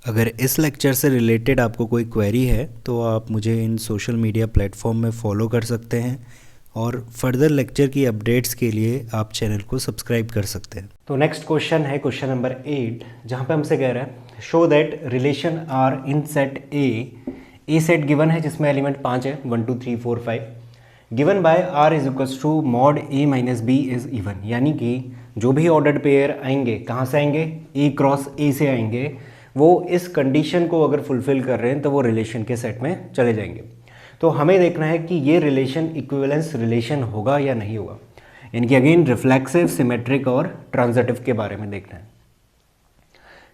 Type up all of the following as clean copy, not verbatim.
अगर इस लेक्चर से रिलेटेड आपको कोई क्वेरी है तो आप मुझे इन सोशल मीडिया प्लेटफॉर्म में फॉलो कर सकते हैं और फर्दर लेक्चर की अपडेट्स के लिए आप चैनल को सब्सक्राइब कर सकते हैं। तो नेक्स्ट क्वेश्चन है क्वेश्चन नंबर 8, जहाँ पे हमसे कह रहा है show that relation R in set A set given है जिसमें एलिमेंट 5 है 1 2 3 4 5 given by R is equals to mod a minus b is even, यानी कि जो भी ऑर्डर्ड पेयर आएंगे कहाँ से आएंगे, ए क्रॉस ए से आएंगे, वो इस कंडीशन को अगर फुलफिल कर रहे हैं तो वो रिलेशन के सेट में चले जाएंगे। तो हमें देखना है कि ये रिलेशन इक्विवेलेंस रिलेशन होगा या नहीं होगा, यानी कि अगेन रिफ्लेक्सिव, सिमेट्रिक और ट्रांजिटिव के बारे में देखना है।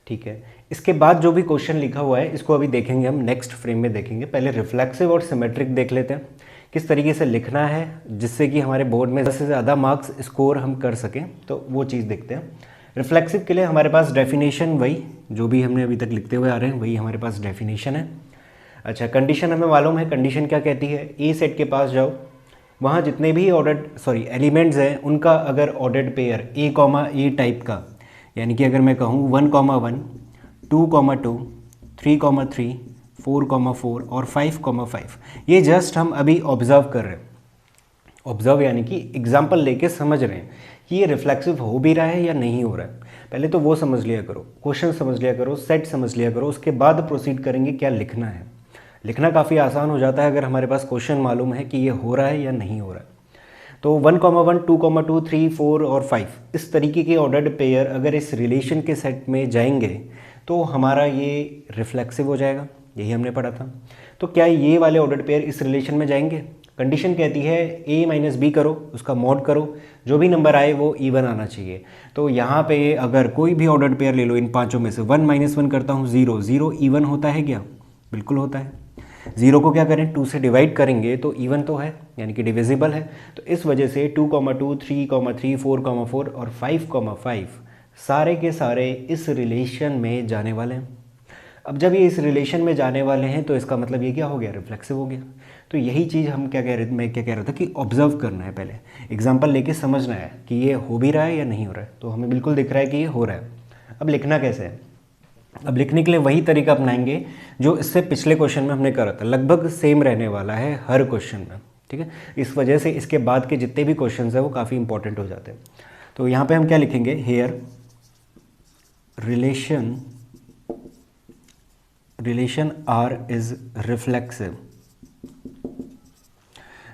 ठीक है, इसके बाद जो भी क्वेश्चन लिखा हुआ है इसको अभी देखेंगे, हम नेक्स्ट फ्रेम में देखेंगे। पहले रिफ्लेक्सिव और सिमेट्रिक देख लेते हैं किस तरीके से लिखना है जिससे कि हमारे बोर्ड में ज़्यादा से ज़्यादा मार्क्स स्कोर हम कर सकें, तो वो चीज़ देखते हैं। रिफ्लेक्सिव के लिए हमारे पास डेफिनेशन वही जो भी हमने अभी तक लिखते हुए आ रहे हैं वही हमारे पास डेफिनेशन है। अच्छा, कंडीशन हमें मालूम है, कंडीशन क्या कहती है, ए सेट के पास जाओ, वहाँ जितने भी एलिमेंट्स हैं उनका अगर ordered pair A comma A type का, यानी कि अगर मैं कहूँ 1,1, 2,2, 3,3, 4,4 और 5,5, ये जस्ट हम अभी ऑब्जर्व कर रहे हैं। ऑब्जर्व यानी कि एग्जाम्पल लेके समझ रहे हैं कि ये रिफ्लेक्सिव हो भी रहा है या नहीं हो रहा है। पहले तो वो समझ लिया करो, क्वेश्चन समझ लिया करो, सेट समझ लिया करो, उसके बाद प्रोसीड करेंगे क्या लिखना है। लिखना काफ़ी आसान हो जाता है अगर हमारे पास क्वेश्चन मालूम है कि ये हो रहा है या नहीं हो रहा है। तो 1,1, 2,2, 3, 4 और 5 इस तरीके के ऑर्डर्ड पेयर अगर इस रिलेशन के सेट में जाएंगे तो हमारा ये रिफ्लेक्सिव हो जाएगा, यही हमने पढ़ा था। तो क्या ये वाले ऑर्डर्ड पेयर इस रिलेशन में जाएंगे? कंडीशन कहती है a माइनस बी करो, उसका मॉड करो, जो भी नंबर आए वो इवन आना चाहिए। तो यहाँ पे अगर कोई भी ऑर्डर्ड पेयर ले लो इन पांचों में से, 1 - 1 करता हूँ 0, 0 इवन होता है क्या? बिल्कुल होता है। 0 को क्या करें, 2 से डिवाइड करेंगे तो इवन तो है, यानी कि डिविजिबल है। तो इस वजह से 2,2, 3,3, 4,4 और 5,5 सारे के सारे इस रिलेशन में जाने वाले हैं। अब जब ये इस रिलेशन में जाने वाले हैं तो इसका मतलब ये क्या हो गया, रिफ्लेक्सिव हो गया। तो यही चीज़ हम मैं क्या कह रहा था कि ऑब्जर्व करना है, पहले एग्जाम्पल लेके समझना है कि ये हो भी रहा है या नहीं हो रहा है। तो हमें बिल्कुल दिख रहा है कि ये हो रहा है। अब लिखना कैसे है? अब लिखने के लिए वही तरीका अपनाएंगे जो इससे पिछले क्वेश्चन में हमने करा था, लगभग सेम रहने वाला है हर क्वेश्चन में। ठीक है, इस वजह से इसके बाद के जितने भी क्वेश्चन हैं वो काफ़ी इंपॉर्टेंट हो जाते हैं। तो यहाँ पे हम क्या लिखेंगे, here relation R is reflexive.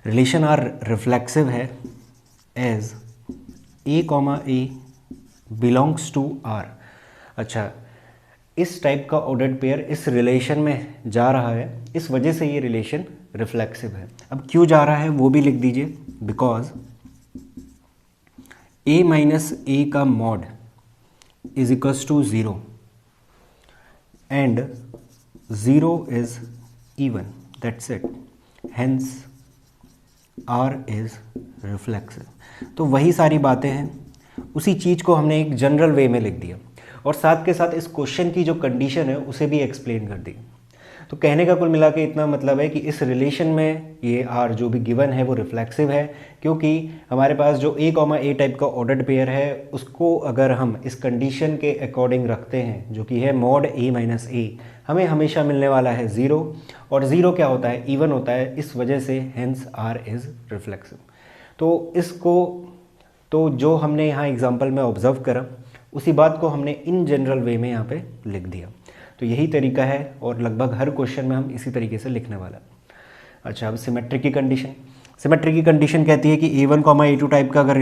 Relation R reflexive है as A comma A belongs to R. अच्छा, इस टाइप का ऑर्डर्ड पेयर इस रिलेशन में जा रहा है, इस वजह से ये रिलेशन रिफ्लेक्सिव है। अब क्यों जा रहा है वो भी लिख दीजिए, बिकॉज a माइनस ए का mod is equals to 0 and 0 is even, that's it, hence R is reflexive. तो वही सारी बातें हैं, उसी चीज़ को हमने एक जनरल वे में लिख दिया और साथ के साथ इस क्वेश्चन की जो कंडीशन है उसे भी एक्सप्लेन कर दी। तो कहने का कुल मिला के इतना मतलब है कि इस रिलेशन में ये R जो भी गिवन है वो रिफ्लेक्सिव है, क्योंकि हमारे पास जो a कॉमा ए टाइप का ऑर्डर्ड पेयर है उसको अगर हम इस कंडीशन के अकॉर्डिंग रखते हैं जो कि है मॉड a माइनस ए, हमें हमेशा मिलने वाला है 0, और 0 क्या होता है, इवन होता है, इस वजह से हेंस R इज़ रिफ्लेक्सिव। तो इसको तो जो हमने यहाँ एग्जाम्पल में ऑब्जर्व करा उसी बात को हमने इन जनरल वे में यहाँ पे लिख दिया। तो यही तरीका है और लगभग हर क्वेश्चन में हम इसी तरीके से लिखने वाला। अच्छा, अब सिमेट्रिक की कंडीशन। सिमेट्रिक की कंडीशन कहती है कि A1, A2 टाइप का अगर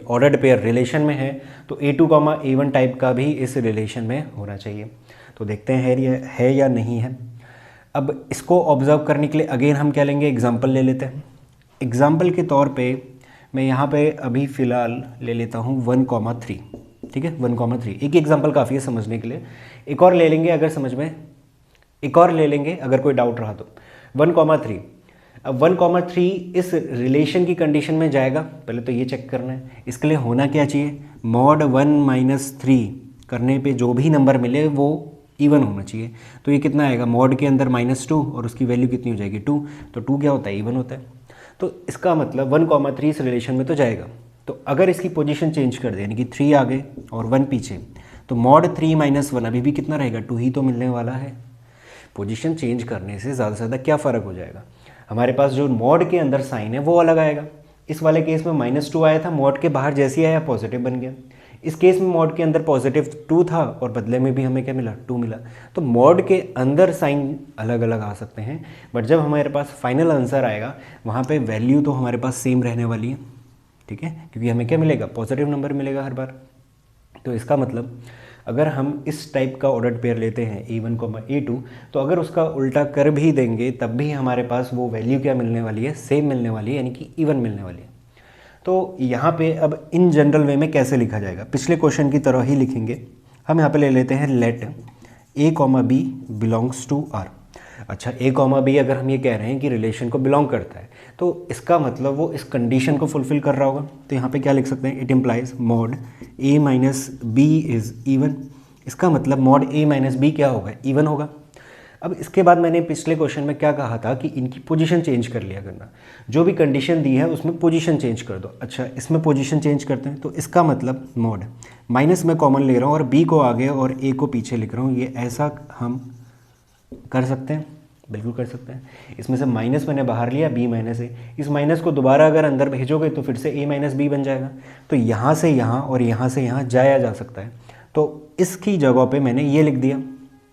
ऑर्डर्ड पेयर रिलेशन में है तो A2, A1 टाइप का भी इस रिलेशन में होना चाहिए। तो देखते हैं है या नहीं है। अब इसको ऑब्जर्व करने के लिए अगेन हम क्या लेंगे, एग्जाम्पल ले लेते हैं। एग्जाम्पल के तौर पे मैं यहाँ पे अभी फ़िलहाल ले लेता हूँ 1,3। ठीक है, 1,3 एक एग्जाम्पल काफ़ी है समझने के लिए, एक और ले लेंगे अगर समझ में, एक और ले लेंगे अगर कोई डाउट रहा तो। 1,3, अब 1,3 इस रिलेशन की कंडीशन में जाएगा, पहले तो ये चेक करना है। इसके लिए होना क्या चाहिए, मॉड 1 - 3 करने पे जो भी नंबर मिले वो इवन होना चाहिए। तो ये कितना आएगा, मॉड के अंदर -2 और उसकी वैल्यू कितनी हो जाएगी 2, तो 2 क्या होता है, इवन होता है। तो इसका मतलब 1,3 इस रिलेशन में तो जाएगा। तो अगर इसकी पोजीशन चेंज कर दे, यानी कि 3 आगे और 1 पीछे, तो मॉड 3 माइनस 1 अभी भी कितना रहेगा, 2 ही तो मिलने वाला है। पोजीशन चेंज करने से ज़्यादा से ज़्यादा क्या फ़र्क हो जाएगा, हमारे पास जो मॉड के अंदर साइन है वो अलग आएगा। इस वाले केस में -2 आया था, मॉड के बाहर जैसे ही आया पॉजिटिव बन गया। इस केस में मॉड के अंदर +2 था और बदले में भी हमें क्या मिला, 2 मिला। तो मॉड के अंदर साइन अलग अलग आ सकते हैं, बट जब हमारे पास फाइनल आंसर आएगा वहाँ पे वैल्यू तो हमारे पास सेम रहने वाली है, ठीक है, क्योंकि हमें क्या मिलेगा, पॉजिटिव नंबर मिलेगा हर बार। तो इसका मतलब अगर हम इस टाइप का ऑर्डर पेयर लेते हैं A1, A2, तो अगर उसका उल्टा कर भी देंगे तब भी हमारे पास वो वैल्यू क्या मिलने वाली है, सेम मिलने वाली है, यानी कि इवन मिलने वाली है। तो यहाँ पे अब इन जनरल वे में कैसे लिखा जाएगा, पिछले क्वेश्चन की तरह ही लिखेंगे। हम यहाँ पे ले लेते हैं let A, B belongs to R। अच्छा, A, B अगर हम ये कह रहे हैं कि रिलेशन को बिलोंग करता है, तो इसका मतलब वो इस कंडीशन को फुलफिल कर रहा होगा। तो यहाँ पे क्या लिख सकते हैं, it implies mod A minus B is even. इसका मतलब मॉड A माइनस B क्या होगा, इवन होगा। अब इसके बाद मैंने पिछले क्वेश्चन में क्या कहा था कि इनकी पोजीशन चेंज कर लिया करना, जो भी कंडीशन दी है उसमें पोजीशन चेंज कर दो। अच्छा, इसमें पोजीशन चेंज करते हैं, तो इसका मतलब मॉड माइनस में कॉमन ले रहा हूँ और B को आगे और A को पीछे लिख रहा हूँ, ये ऐसा हम कर सकते हैं, बिल्कुल कर सकते हैं। इसमें से माइनस मैंने बाहर लिया, B माइनस A, इस माइनस को दोबारा अगर अंदर भेजोगे तो फिर से A माइनस B बन जाएगा। तो यहाँ से यहाँ और यहाँ से यहाँ जाया जा सकता है, तो इसकी जगह पे मैंने ये लिख दिया,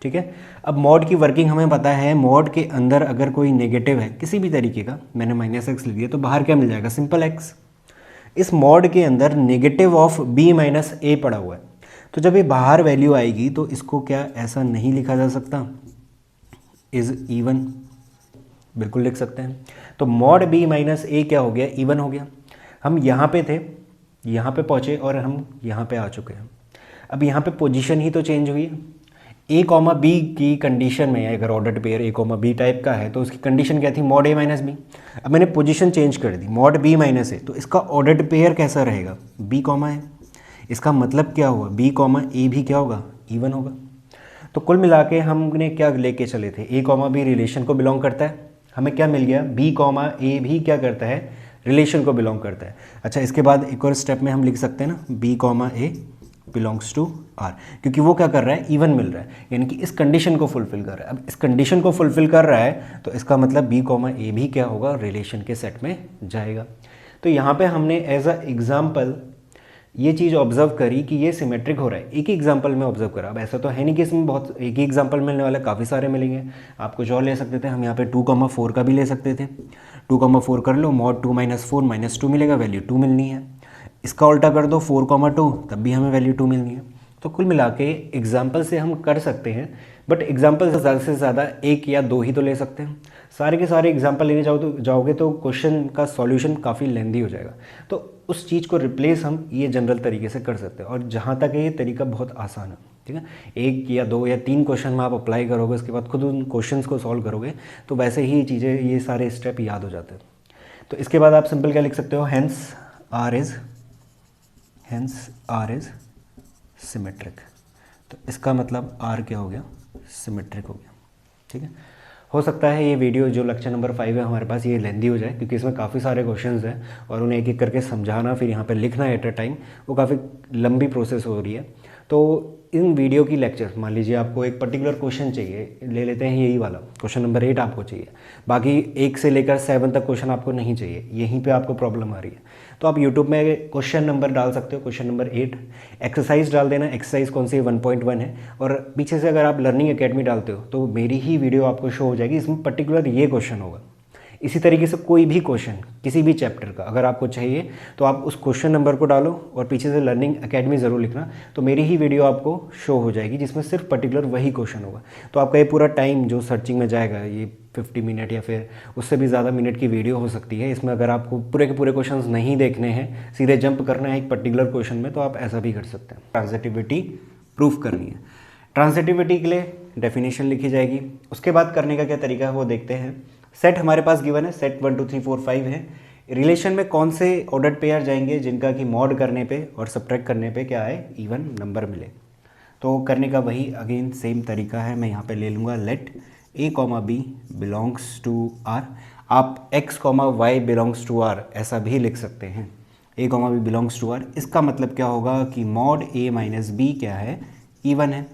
ठीक है। अब मॉड की वर्किंग हमें पता है, मॉड के अंदर अगर कोई नेगेटिव है किसी भी तरीके का, मैंने -x लिख दिया, तो बाहर क्या मिल जाएगा, सिंपल x। इस मॉड के अंदर negative of B minus A पड़ा हुआ है, तो जब ये बाहर वैल्यू आएगी तो इसको क्या ऐसा नहीं लिखा जा सकता, इज़ इवन, बिल्कुल लिख सकते हैं। तो मॉड B माइनस A क्या हो गया, इवन हो गया। हम यहाँ पे थे, यहाँ पे पहुँचे और हम यहाँ पे आ चुके हैं। अब यहाँ पे पोजीशन ही तो चेंज हुई है। A, B की कंडीशन में अगर ordered pair A, B type का है तो उसकी कंडीशन क्या थी, मॉड A माइनस B। अब मैंने पोजीशन चेंज कर दी, मॉड B माइनस A, तो इसका ऑर्डर्ड पेयर कैसा रहेगा, B, A। इसका मतलब क्या हुआ, B, A भी क्या होगा, इवन होगा। तो कुल मिला के हमने क्या लेके चले थे, A, B रिलेशन को बिलोंग करता है, हमें क्या मिल गया, B, A भी क्या करता है, रिलेशन को बिलोंग करता है। अच्छा, इसके बाद एक और स्टेप में हम लिख सकते हैं ना, B, A belongs to R, क्योंकि वो क्या कर रहा है, इवन मिल रहा है, यानी कि इस कंडीशन को फुलफिल कर रहा है। अब इस कंडीशन को फुलफिल कर रहा है तो इसका मतलब B, A भी क्या होगा, रिलेशन के सेट में जाएगा। तो यहाँ पे हमने एज अ एग्जाम्पल ये चीज़ ऑब्जर्व करी कि ये सिमेट्रिक हो रहा है, एक ही एग्जाम्पल में ऑब्जर्व करा। अब ऐसा तो है नहीं कि इसमें बहुत एक ही एग्जाम्पल मिलने वाला, काफ़ी सारे मिलेंगे। आप कुछ और ले सकते थे, हम यहाँ पे 2, 4 का भी ले सकते थे। 2, 4 कर लो, मॉड 2 माइनस 4 -2 मिलेगा, वैल्यू 2 मिलनी है। इसका उल्टा कर दो 4, 2, तब भी हमें वैल्यू 2 मिलनी है। तो कुल मिला के एग्जाम्पल से हम कर सकते हैं, बट एग्जाम्पल से ज़्यादा 1 या 2 ही तो ले सकते हैं। सारे के सारे एग्जाम्पल लेने जाओगे तो क्वेश्चन का सॉल्यूशन काफ़ी लेंदी हो जाएगा। तो उस चीज़ को रिप्लेस हम ये जनरल तरीके से कर सकते हैं, और जहाँ तक ये तरीका बहुत आसान है, ठीक है। 1 या 2 या 3 क्वेश्चन में आप अप्लाई करोगे, उसके बाद खुद उन क्वेश्चंस को सॉल्व करोगे, तो वैसे ही चीज़ें, ये सारे स्टेप याद हो जाते हैं। तो इसके बाद आप सिंपल क्या लिख सकते हो, हेंस R इज़ सिमेट्रिक। तो इसका मतलब R क्या हो गया, सिमेट्रिक हो गया, ठीक है। हो सकता है ये वीडियो जो लेक्चर नंबर 5 है हमारे पास, ये लेंदी हो जाए, क्योंकि इसमें काफ़ी सारे क्वेश्चंस हैं और उन्हें एक एक करके समझाना, फिर यहाँ पे लिखना एट अ टाइम, वो काफ़ी लंबी प्रोसेस हो रही है। तो इन वीडियो की लेक्चर, मान लीजिए आपको एक पर्टिकुलर क्वेश्चन चाहिए, ले लेते हैं यही वाला क्वेश्चन नंबर 8 आपको चाहिए, बाकी 1 से लेकर 7 तक क्वेश्चन आपको नहीं चाहिए, यहीं पे आपको प्रॉब्लम आ रही है, तो आप यूट्यूब में क्वेश्चन नंबर डाल सकते हो, क्वेश्चन नंबर 8, एक्सरसाइज डाल देना, एक्सरसाइज कौन सी 1.1 है, और पीछे से अगर आप लर्निंग एकेडमी डालते हो तो मेरी ही वीडियो आपको शो हो जाएगी, इसमें पर्टिकुलर ये क्वेश्चन होगा। इसी तरीके से कोई भी क्वेश्चन किसी भी चैप्टर का अगर आपको चाहिए तो आप उस क्वेश्चन नंबर को डालो और पीछे से लर्निंग एकेडमी ज़रूर लिखना, तो मेरी ही वीडियो आपको शो हो जाएगी जिसमें सिर्फ पर्टिकुलर वही क्वेश्चन होगा। तो आपका ये पूरा टाइम जो सर्चिंग में जाएगा, ये 50 मिनट या फिर उससे भी ज़्यादा मिनट की वीडियो हो सकती है। इसमें अगर आपको पूरे के पूरे क्वेश्चंस नहीं देखने हैं, सीधे जंप करना है एक पर्टिकुलर क्वेश्चन में, तो आप ऐसा भी कर सकते हैं। ट्रांजिटिविटी प्रूफ करनी है, ट्रांजिटिविटी के लिए डेफिनेशन लिखी जाएगी। उसके बाद करने का क्या तरीका है वो देखते हैं। सेट हमारे पास गिवन है, सेट 1 2 3 4 5 है। रिलेशन में कौन से ऑर्डर्ड पेयर जाएंगे जिनका कि मॉड करने पे और सब्ट्रैक्ट करने पे क्या है, इवन नंबर मिले। तो करने का वही अगेन सेम तरीका है, मैं यहाँ पे ले लूँगा let A, B belongs to R। आप X, Y belongs to R ऐसा भी लिख सकते हैं, A, B belongs to R। इसका मतलब क्या होगा कि मॉड A माइनस B क्या है, इवन है,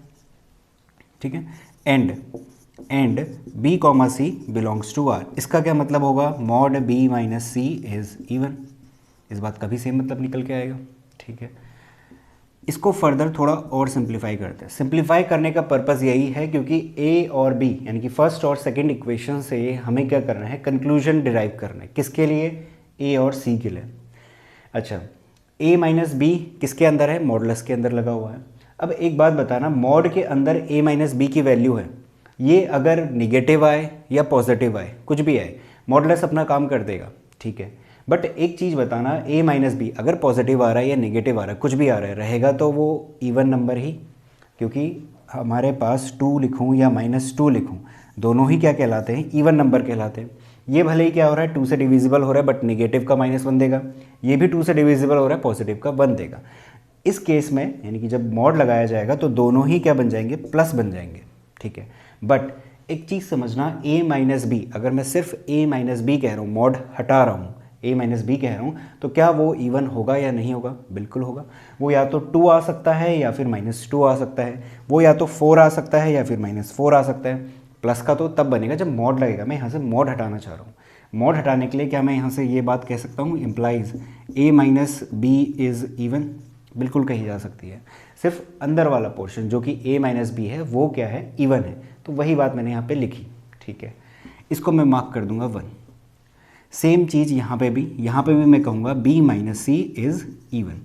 ठीक है। And b comma c belongs to R, इसका क्या मतलब होगा, mod b minus c is even, इस बात का भी सेम मतलब निकल के आएगा, ठीक है। इसको फर्दर थोड़ा और सिंप्लीफाई करते हैं। सिंप्लीफाई करने का पर्पज़ यही है क्योंकि ए और बी यानी कि फर्स्ट और सेकंड इक्वेशन से हमें क्या करना है, कंक्लूजन डिराइव करना है। किसके लिए, ए और सी के लिए। अच्छा, ए माइनस बी किसके अंदर है, मॉडुलस के अंदर लगा हुआ है। अब एक बात बताना, मॉड के अंदर ए माइनस बी की वैल्यू है, ये अगर निगेटिव आए या पॉजिटिव आए, कुछ भी आए, मॉडुलस अपना काम कर देगा, ठीक है। बट एक चीज़ बताना, ए माइनस बी अगर पॉजिटिव आ रहा है या नेगेटिव आ रहा है, कुछ भी आ रहा है, रहेगा तो वो इवन नंबर ही, क्योंकि हमारे पास 2 लिखूँ या -2 लिखूँ, दोनों ही क्या कहलाते हैं, इवन नंबर कहलाते हैं। ये भले ही क्या हो रहा है, 2 से डिविजिबल हो रहा है, बट नेगेटिव का -1 देगा, ये भी 2 से डिविजिबल हो रहा है, पॉजिटिव का 1 देगा। इस केस में यानी कि जब मॉड लगाया जाएगा तो दोनों ही क्या बन जाएंगे, प्लस बन जाएंगे, ठीक है। बट एक चीज़ समझना, ए माइनस बी, अगर मैं सिर्फ ए माइनस बी कह रहा हूँ, मॉड हटा रहा हूँ, ए माइनस बी कह रहा हूँ, तो क्या वो इवन होगा या नहीं होगा, बिल्कुल होगा। वो या तो 2 आ सकता है या फिर -2 आ सकता है, वो या तो 4 आ सकता है या फिर -4 आ सकता है। प्लस का तो तब बनेगा जब मॉड लगेगा। मैं यहाँ से मॉड हटाना चाह रहा हूँ, मॉड हटाने के लिए क्या मैं यहाँ से ये बात कह सकता हूँ, implies a minus b is even, बिल्कुल कही जा सकती है। सिर्फ अंदर वाला पोर्शन जो कि ए माइनस बी है वो क्या है, इवन है, तो वही बात मैंने यहाँ पे लिखी, ठीक है। इसको मैं मार्क कर दूंगा 1। सेम चीज़ यहाँ पे भी मैं कहूँगा b minus C is even,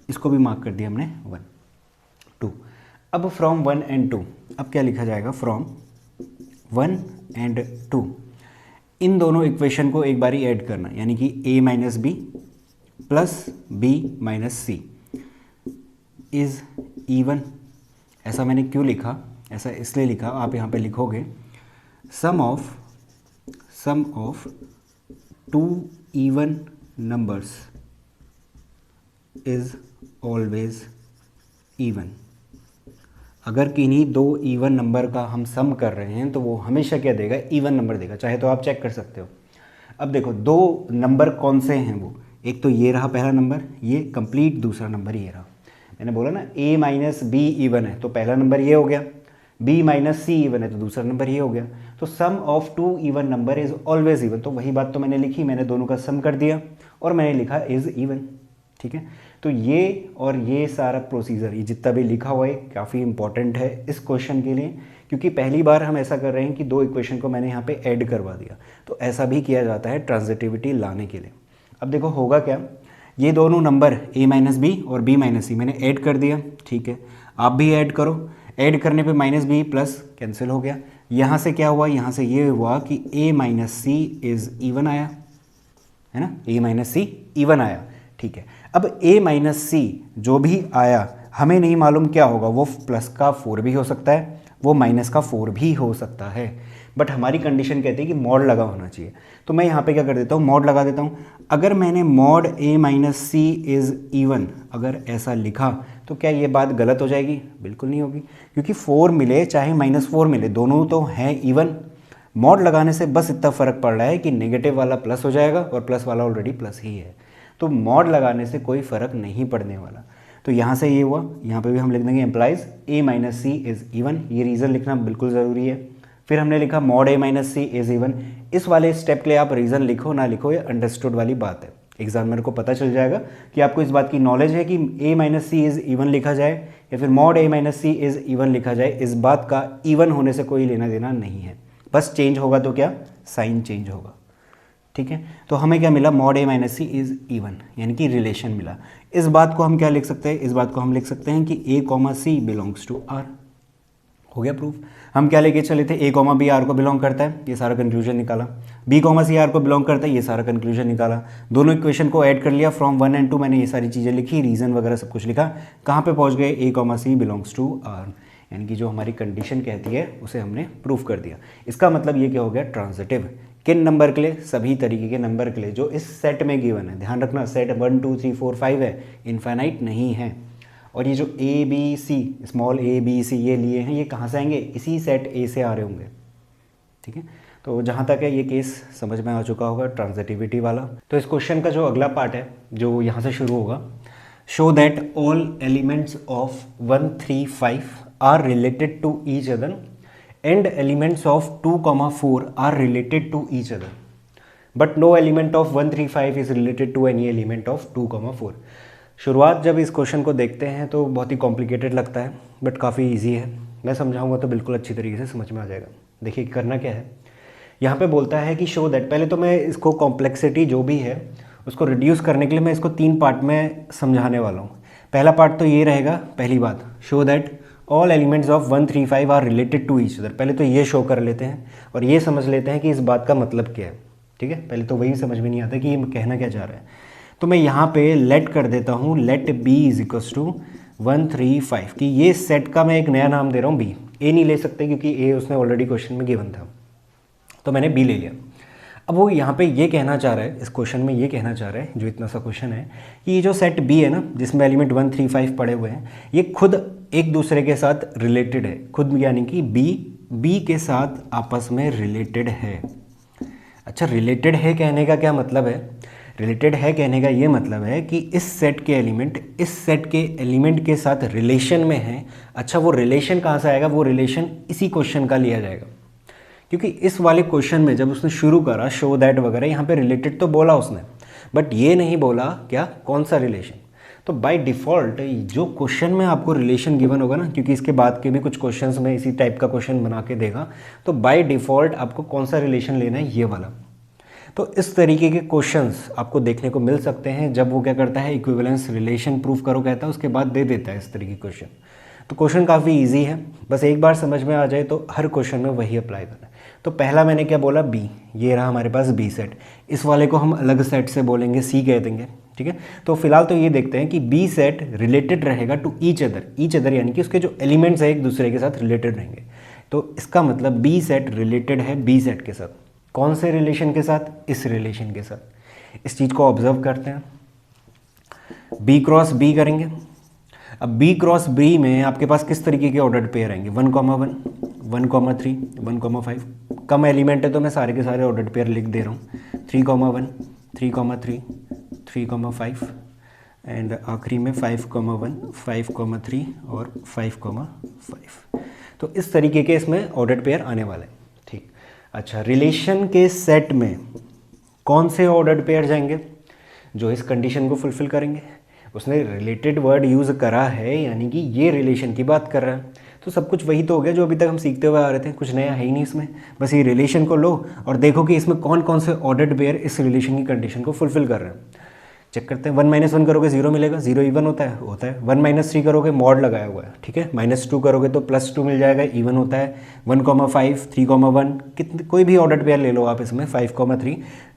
इसको भी मार्क कर दिया हमने 1 2। अब फ्रॉम 1 एंड 2, अब क्या लिखा जाएगा, फ्रॉम 1 एंड 2, इन दोनों इक्वेशन को एक बारी ऐड करना, यानी कि A minus B plus B minus C is even. ऐसा मैंने क्यों लिखा, ऐसा इसलिए लिखा, आप यहाँ पे लिखोगे sum of 2 even numbers is always even. अगर किन्हीं 2 इवन नंबर का हम सम कर रहे हैं तो वो हमेशा क्या देगा, इवन नंबर देगा। चाहे तो आप चेक कर सकते हो। अब देखो 2 नंबर कौन से हैं वो, एक तो ये रहा पहला नंबर, ये कंप्लीट दूसरा नंबर ये रहा। मैंने बोला ना a माइनस बी इवन है तो पहला नंबर ये हो गया, b माइनस सी इवन है तो दूसरा नंबर ये हो गया। तो sum of 2 even number is always even, तो वही बात तो मैंने लिखी, मैंने दोनों का सम कर दिया और मैंने लिखा इज़ इवन, ठीक है। तो ये और ये सारा प्रोसीजर, ये जितना भी लिखा हुआ है काफ़ी इंपॉर्टेंट है इस क्वेश्चन के लिए, क्योंकि पहली बार हम ऐसा कर रहे हैं कि 2 इक्वेशन को मैंने यहाँ पे ऐड करवा दिया। तो ऐसा भी किया जाता है ट्रांजिटिविटी लाने के लिए। अब देखो होगा क्या, ये दोनों नंबर a माइनस बी और b माइनस सी मैंने ऐड कर दिया, ठीक है। आप भी ऐड करो, ऐड करने पे माइनस बी प्लस कैंसिल हो गया। यहाँ से क्या हुआ, यहाँ से ये हुआ कि a minus C is even आया, है ना, a माइनस सी इवन आया, ठीक है। अब a माइनस सी जो भी आया हमें नहीं मालूम क्या होगा, वो प्लस का 4 भी हो सकता है, वो माइनस का 4 भी हो सकता है, बट हमारी कंडीशन कहती है कि मॉड लगा होना चाहिए। तो मैं यहाँ पे क्या कर देता हूँ, मॉड लगा देता हूँ। अगर मैंने mod a minus C is even अगर ऐसा लिखा तो क्या ये बात गलत हो जाएगी, बिल्कुल नहीं होगी, क्योंकि 4 मिले चाहे -4 मिले दोनों तो हैं इवन। मॉड लगाने से बस इतना फ़र्क पड़ रहा है कि नेगेटिव वाला प्लस हो जाएगा और प्लस वाला ऑलरेडी प्लस ही है, तो मॉड लगाने से कोई फ़र्क नहीं पड़ने वाला। तो यहाँ से ये हुआ, यहाँ पे भी हम लिख देंगे implies a minus C is even, ये रीज़न लिखना बिल्कुल ज़रूरी है। फिर हमने लिखा mod a minus C is even. इस वाले स्टेप के लिए आप रीज़न लिखो ना लिखो, ये अंडरस्टूड वाली बात है। एग्जामिनर को पता चल जाएगा कि आपको इस बात की नॉलेज है कि a minus C is even लिखा जाए या फिर mod a minus C is even लिखा जाए। इस बात का इवन होने से कोई लेना देना नहीं है, बस चेंज होगा तो क्या, साइन चेंज होगा, ठीक है। तो हमें क्या मिला, mod a minus C is even, यानी कि रिलेशन मिला। इस बात को हम क्या लिख सकते हैं, इस बात को हम लिख सकते हैं कि a comma c belongs to r। हो गया प्रूफ। हम क्या लेके चले थे, a कॉमा बी आर को बिलोंग करता है, ये सारा कंक्लूजन निकाला। b कॉमा सी आर को बिलोंग करता है, ये सारा कंक्लूजन निकाला। दोनों इक्वेशन को ऐड कर लिया, फ्रॉम 1 एंड 2 मैंने ये सारी चीज़ें लिखी, रीज़न वगैरह सब कुछ लिखा। कहाँ पे पहुँच गए, a comma c belongs to r, यानी कि जो हमारी कंडीशन कहती है उसे हमने प्रूफ कर दिया। इसका मतलब ये क्या हो गया, ट्रांजिटिव। किन नंबर के लिए, सभी तरीके के नंबर के लिए जो इस सेट में गिवन है। ध्यान रखना सेट 1 2 3 4 5 है, इनफाइनाइट नहीं है। और ये जो A B C, small a b c ये लिए हैं, ये कहाँ से आएंगे, इसी सेट a से आ रहे होंगे, ठीक है। तो जहाँ तक है ये केस समझ में आ चुका होगा ट्रांजिटिविटी वाला। तो इस क्वेश्चन का जो अगला पार्ट है जो यहाँ से शुरू होगा, show that all elements of 1 3 5 are related to each other and elements of 2 4 are related to each other but no element of 1 3 5 is related to any element of 2 4। शुरुआत जब इस क्वेश्चन को देखते हैं तो बहुत ही कॉम्प्लिकेटेड लगता है, बट काफ़ी इजी है। मैं समझाऊंगा तो बिल्कुल अच्छी तरीके से समझ में आ जाएगा। देखिए करना क्या है, यहाँ पे बोलता है कि शो दैट, पहले तो मैं इसको कॉम्प्लेक्सिटी जो भी है उसको रिड्यूस करने के लिए मैं इसको 3 पार्ट में समझाने वाला हूँ। पहला पार्ट तो ये रहेगा, पहली बात, show that all elements of 1 3 5 are related to each other. पहले तो ये शो कर लेते हैं और ये समझ लेते हैं कि इस बात का मतलब क्या है। ठीक है, पहले तो वही समझ में नहीं आता कि ये कहना क्या चाह रहा है। तो मैं यहाँ पे लेट कर देता हूँ, let B is equals to 1 3 5 कि ये सेट का मैं एक नया नाम दे रहा हूँ बी। ए नहीं ले सकते क्योंकि ए उसने ऑलरेडी क्वेश्चन में गिवन था, तो मैंने बी ले लिया। अब वो यहाँ पे ये कहना चाह रहा है, इस क्वेश्चन में ये कहना चाह रहा है, जो इतना सा क्वेश्चन है, कि ये जो सेट बी है ना जिसमें एलिमेंट 1 3 5 पड़े हुए हैं, ये खुद एक दूसरे के साथ रिलेटेड है। खुद यानी कि बी के साथ आपस में रिलेटेड है। अच्छा, रिलेटेड है कहने का क्या मतलब है? रिलेटेड है कहने का ये मतलब है कि इस सेट के एलिमेंट इस सेट के एलिमेंट के साथ रिलेशन में है। अच्छा, वो रिलेशन कहाँ से आएगा? वो रिलेशन इसी क्वेश्चन का लिया जाएगा, क्योंकि इस वाले क्वेश्चन में जब उसने शुरू करा शो दैट वगैरह, यहाँ पे रिलेटेड तो बोला उसने, बट ये नहीं बोला क्या, कौन सा रिलेशन। तो बाय डिफ़ॉल्ट जो क्वेश्चन में आपको रिलेशन गिवन होगा ना, क्योंकि इसके बाद के भी कुछ क्वेश्चंस में इसी टाइप का क्वेश्चन बना के देगा, तो बाय डिफ़ॉल्ट आपको कौन सा रिलेशन लेना है, ये वाला। तो इस तरीके के क्वेश्चंस आपको देखने को मिल सकते हैं जब वो क्या करता है, इक्विवेलेंस रिलेशन प्रूफ करो कहता है, उसके बाद दे देता है इस तरीके के क्वेश्चन। तो क्वेश्चन काफ़ी इजी है, बस एक बार समझ में आ जाए तो हर क्वेश्चन में वही अप्लाई करना है। तो पहला मैंने क्या बोला, बी, ये रहा हमारे पास बी सेट। इस वाले को हम अलग सेट से बोलेंगे, सी कह देंगे। ठीक है, तो फिलहाल तो ये देखते हैं कि बी सेट रिलेटेड रहेगा टू ईच अदर यानी कि उसके जो एलिमेंट्स है एक दूसरे के साथ रिलेटेड रहेंगे। तो इसका मतलब बी सेट रिलेटेड है बी सेट के साथ। कौन से रिलेशन के साथ? इस रिलेशन के साथ। इस चीज़ को ऑब्जर्व करते हैं, बी क्रॉस बी करेंगे। अब बी क्रॉस बी में आपके पास किस तरीके के ऑर्डर्ड पेयर आएंगे, 1 1 1 3 1 5। कम एलिमेंट है तो मैं सारे के सारे ऑर्डर्ड पेयर लिख दे रहा हूँ, 3 1 3 3 3 5 एंड आखिरी में 5 1 5 3 और 5 5। तो इस तरीके के इसमें ऑर्डर्ड पेयर आने वाले हैं। ठीक, अच्छा, रिलेशन के सेट में कौन से ऑर्डर्ड पेयर जाएंगे? जो इस कंडीशन को फुलफिल करेंगे। उसने रिलेटेड वर्ड यूज़ करा है, यानी कि ये रिलेशन की बात कर रहा है, तो सब कुछ वही तो हो गया जो अभी तक हम सीखते हुए आ रहे थे। कुछ नया है ही नहीं इसमें, बस ये रिलेशन को लो और देखो कि इसमें कौन कौन से ऑर्डर्ड पेयर इस रिलेशन की कंडीशन को फुलफिल कर रहे हैं। चेक करते हैं, 1 - 1 करोगे 0 मिलेगा, 0 इवन होता है 1 - 3 करोगे मॉड लगाया हुआ है। ठीक है, -2 करोगे तो +2 मिल जाएगा, इवन होता है। 1 5 3 1 कितने कोई भी ऑर्डर्ड पेयर ले लो आप इसमें, 5 3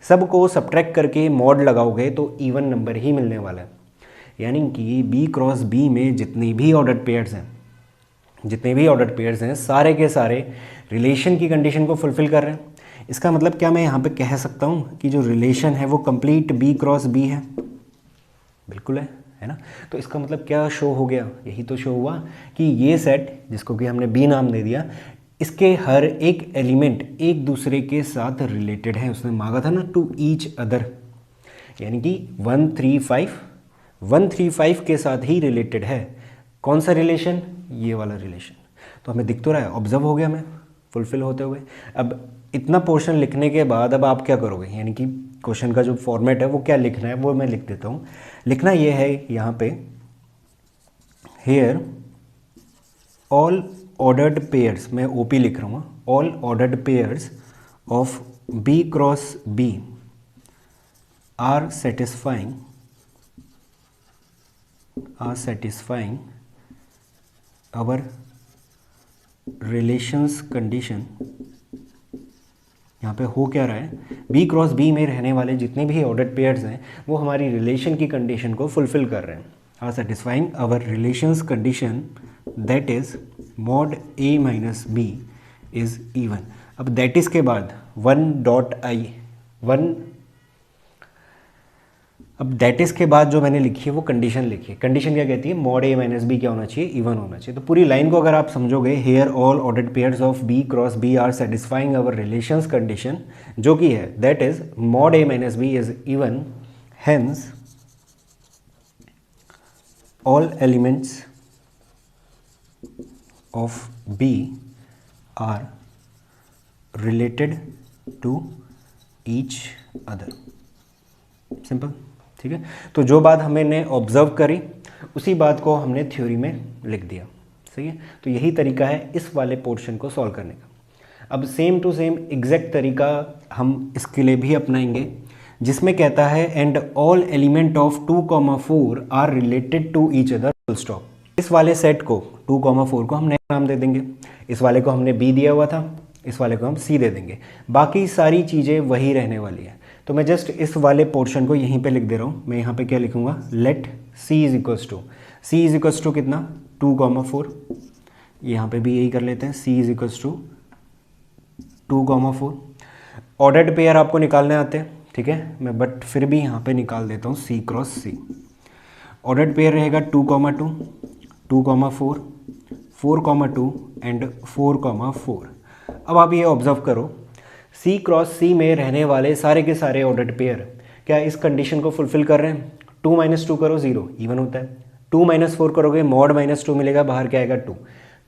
सबको सब्ट्रैक्ट करके मॉड लगाओगे तो इवन नंबर ही मिलने वाला है। यानी कि बी क्रॉस बी में जितने भी ऑर्डर्ड पेयर्स हैं सारे के सारे रिलेशन की कंडीशन को फुलफिल कर रहे हैं। इसका मतलब क्या मैं यहाँ पे कह सकता हूँ कि जो रिलेशन है वो कंप्लीट बी क्रॉस बी है? बिल्कुल है ना। तो इसका मतलब क्या शो हो गया, यही तो शो हुआ कि ये सेट जिसको कि हमने बी नाम दे दिया, इसके हर एक एलिमेंट एक दूसरे के साथ रिलेटेड है। उसने मांगा था ना टू ईच अदर, यानी कि 1 3 5 के साथ ही रिलेटेड है। कौन सा रिलेशन? ये वाला रिलेशन। तो हमें दिख तो रहा है, ऑब्जर्व हो गया हमें फुलफिल होते हुए। अब इतना पोर्शन लिखने के बाद अब आप क्या करोगे, यानी कि क्वेश्चन का जो फॉर्मेट है वो क्या लिखना है वो मैं लिख देता हूँ। लिखना ये है यहाँ पे, हेयर ऑल ऑर्डर्ड पेयर्स, मैं ओपी लिख रहा हूँ, all ordered pairs of B cross B are satisfying our relations condition। यहाँ पे हो क्या रहा है, बी क्रॉस बी में रहने वाले जितने भी ऑर्डर्ड पेयर्स हैं वो हमारी रिलेशन की कंडीशन को फुलफिल कर रहे हैं। Are satisfying our relations condition that is mod a minus b is even. अब दैट इज के बाद अब दैट इज के बाद जो मैंने लिखी है वो कंडीशन लिखी है। कंडीशन क्या कहती है, मॉड ए माइनस बी क्या होना चाहिए, इवन होना चाहिए। तो पूरी लाइन को अगर आप समझोगे, here all ordered pairs of B cross B are satisfying our relations condition, जो कि है that is mod a minus b is even, hence all elements of B are related to each other. Simple, ठीक है। तो जो बात हमने observe करी उसी बात को हमने थ्योरी में लिख दिया, सही है। तो यही तरीका है इस वाले पोर्शन को सॉल्व करने का। अब सेम टू सेम एग्जैक्ट तरीका हम इसके लिए भी अपनाएंगे, जिसमें कहता है and all element of 2,4 are related to each other, full stop. इस वाले सेट को 2,4 को हम नया नाम दे देंगे, इस वाले को हमने बी दिया हुआ था, इस वाले को हम सी दे देंगे, बाकी सारी चीज़ें वही रहने वाली है। तो मैं जस्ट इस वाले पोर्शन को यहीं पे लिख दे रहा हूँ। मैं यहाँ पे क्या लिखूँगा, let C is equals to कितना 2,4, यहाँ पे भी यही कर लेते हैं, C is equals to 2,4। Ordered pair आपको निकालने आते हैं, ठीक है, मैं बट फिर भी यहाँ पे निकाल देता हूँ सी क्रॉस सी। ऑर्डर्ड पेयर रहेगा 2,2, 2,4, 4,2 एंड 4,4। अब आप ये ऑब्जर्व करो, सी क्रॉस सी में रहने वाले सारे के सारे ऑर्डर्ड पेयर क्या इस कंडीशन को फुलफिल कर रहे हैं। 2 - 2 करो 0, इवन होता है। 2 - 4 करोगे मॉड -2 मिलेगा, बाहर क्या आएगा 2।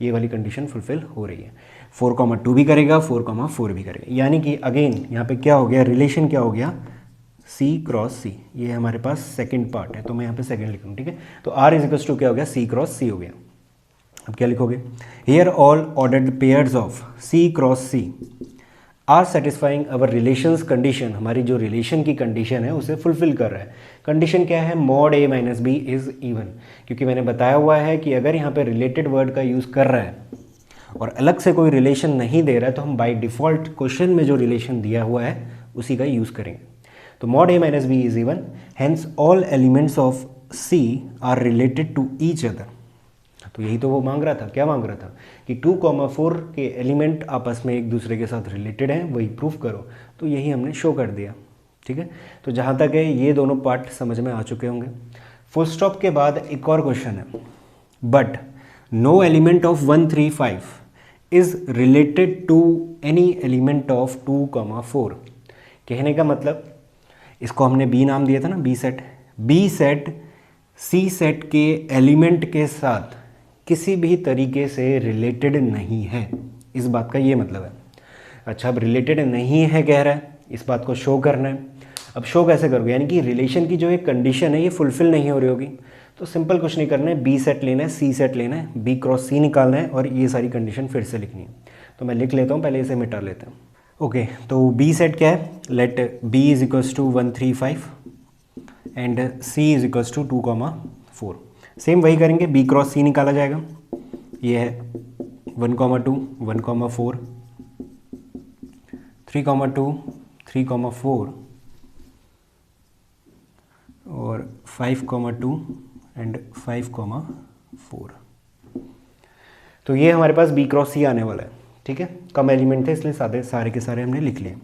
ये वाली कंडीशन फुलफिल हो रही है। 4,2 भी करेगा, 4,4 भी करेगा, यानी कि अगेन यहाँ पे क्या हो गया, रिलेशन क्या हो गया, सी क्रॉस सी। ये हमारे पास सेकंड पार्ट है, तो मैं यहाँ पे सेकंड लिखूँ, ठीक है। तो आर इज इक्वल्स टू क्या हो गया, सी क्रॉस सी हो गया। अब क्या लिखोगे, here all ordered pairs of C cross C are satisfying our relations condition. हमारी जो रिलेशन की कंडीशन है उसे फुलफिल कर रहा है। कंडीशन क्या है, mod a minus b is even, क्योंकि मैंने बताया हुआ है कि अगर यहाँ पे रिलेटेड वर्ड का यूज़ कर रहा है और अलग से कोई रिलेशन नहीं दे रहा है तो हम बाय डिफ़ॉल्ट क्वेश्चन में जो रिलेशन दिया हुआ है उसी का यूज़ करेंगे। तो mod a minus b is even, hence all elements of C are related to each other. तो यही तो वो मांग रहा था, क्या मांग रहा था कि 2,4 के एलिमेंट आपस में एक दूसरे के साथ रिलेटेड हैं, वही प्रूफ करो। तो यही हमने शो कर दिया, ठीक है। तो जहाँ तक है ये दोनों पार्ट समझ में आ चुके होंगे। फुल स्टॉप के बाद एक और क्वेश्चन है, but no element of 135 is related to any element of 2,4। कहने का मतलब, इसको हमने बी नाम दिया था ना, बी सेट सी सेट के एलिमेंट के साथ किसी भी तरीके से रिलेटेड नहीं है, इस बात का ये मतलब है। अच्छा, अब रिलेटेड नहीं है कह रहा है, इस बात को शो करना है। अब शो कैसे करोगे, यानी कि रिलेशन की जो एक कंडीशन है ये फुलफिल नहीं हो रही होगी। तो सिंपल कुछ नहीं करना है, बी सेट लेना है, सी सेट लेना है, बी क्रॉस सी निकालना है और ये सारी कंडीशन फिर से लिखनी है। तो मैं लिख लेता हूँ, पहले इसे मिटा लेते हैं। ओके, तो बी सेट क्या है, let B is equals to 135 and C is equals to 2,4। Same वही करेंगे, बी क्रॉस सी निकाला जाएगा। ये है 1,2, 1,4, 3,2, 3,4 और 5,2 एंड 5,4। तो ये हमारे पास बी क्रॉस सी आने वाला है, ठीक है। कम एलिमेंट थे इसलिए सारे के सारे हमने लिख लिए।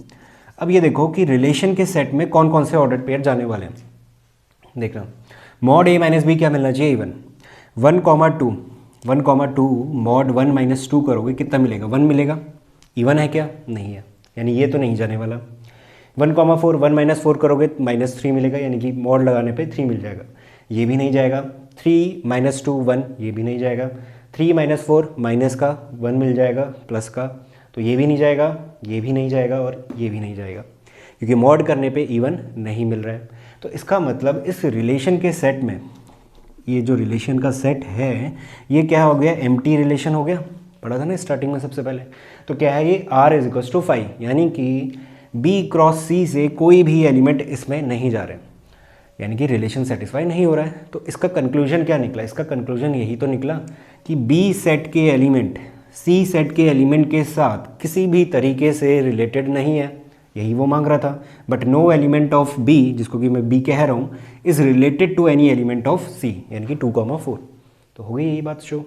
अब ये देखो कि रिलेशन के सेट में कौन कौन से ऑर्डर्ड पेयर जाने वाले हैं। देखना, मॉड ए माइनस बी क्या मिलना चाहिए, इवन। 1,2 मॉड 1 - 2 करोगे कितना मिलेगा, 1 मिलेगा। इवन है क्या, नहीं है, यानी ये तो नहीं जाने वाला। 1,4 1 - 4 करोगे -3 मिलेगा, यानी कि मॉड लगाने पे 3 मिल जाएगा, ये भी नहीं जाएगा। 3 - 2 1, ये भी नहीं जाएगा। 3 - 4 माइनस का 1 मिल जाएगा, प्लस का, तो ये भी नहीं जाएगा, ये भी नहीं जाएगा और ये भी नहीं जाएगा, क्योंकि मॉड करने पे इवन नहीं मिल रहा है। तो इसका मतलब इस रिलेशन के सेट में, ये जो रिलेशन का सेट है ये क्या हो गया, एम्प्टी रिलेशन हो गया। पढ़ा था ना स्टार्टिंग में सबसे पहले। तो क्या है ये, R इज इक्वल्स टू 5, यानी कि B क्रॉस C से कोई भी एलिमेंट इसमें नहीं जा रहे, यानी कि रिलेशन सेटिस्फाई नहीं हो रहा है। तो इसका कंक्लूजन क्या निकला, इसका कंक्लूजन यही तो निकला कि B सेट के एलिमेंट C सेट के एलिमेंट के साथ किसी भी तरीके से रिलेटेड नहीं है, यही वो मांग रहा था। But no element of B, जिसको कि मैं B कह रहा हूँ, is related to any element of C, यानी कि 2,4। तो हो गई यही बात शो।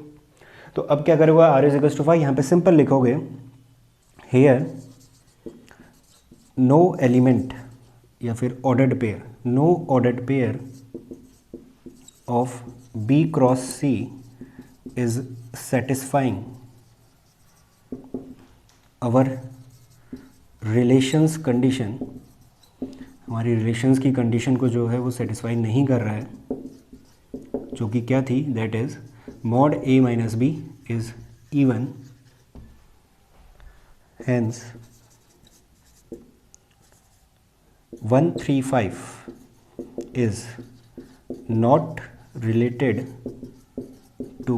तो अब क्या करोगे, R इज इक्वल्स टू 5, यहाँ पे सिंपल लिखोगे, हेयर नो एलिमेंट या फिर ordered pair, no ordered pair of B cross C is satisfying our relations condition. हमारी रिलेशंस की कंडीशन को जो है वो सेटिस्फाई नहीं कर रहा है जो कि क्या थी, that is mod a minus b is even, hence 135 is not related to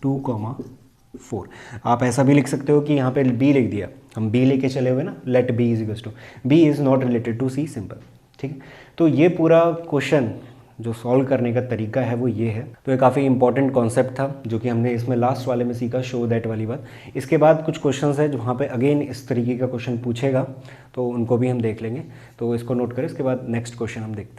2,4। आप ऐसा भी लिख सकते हो कि यहाँ पे b लिख दिया, हम b लेके चले हुए ना, let b is equals to b is not related to c, simple. ठीक है, तो ये पूरा क्वेश्चन जो सॉल्व करने का तरीका है वो ये है। तो ये काफ़ी इंपॉर्टेंट कॉन्सेप्ट था जो कि हमने इसमें लास्ट वाले में सीखा, शो दैट वाली बात। इसके बाद कुछ क्वेश्चंस है जहाँ पे अगेन इस तरीके का क्वेश्चन पूछेगा, तो उनको भी हम देख लेंगे, तो इसको नोट करें। इसके बाद नेक्स्ट क्वेश्चन हम देखते हैं।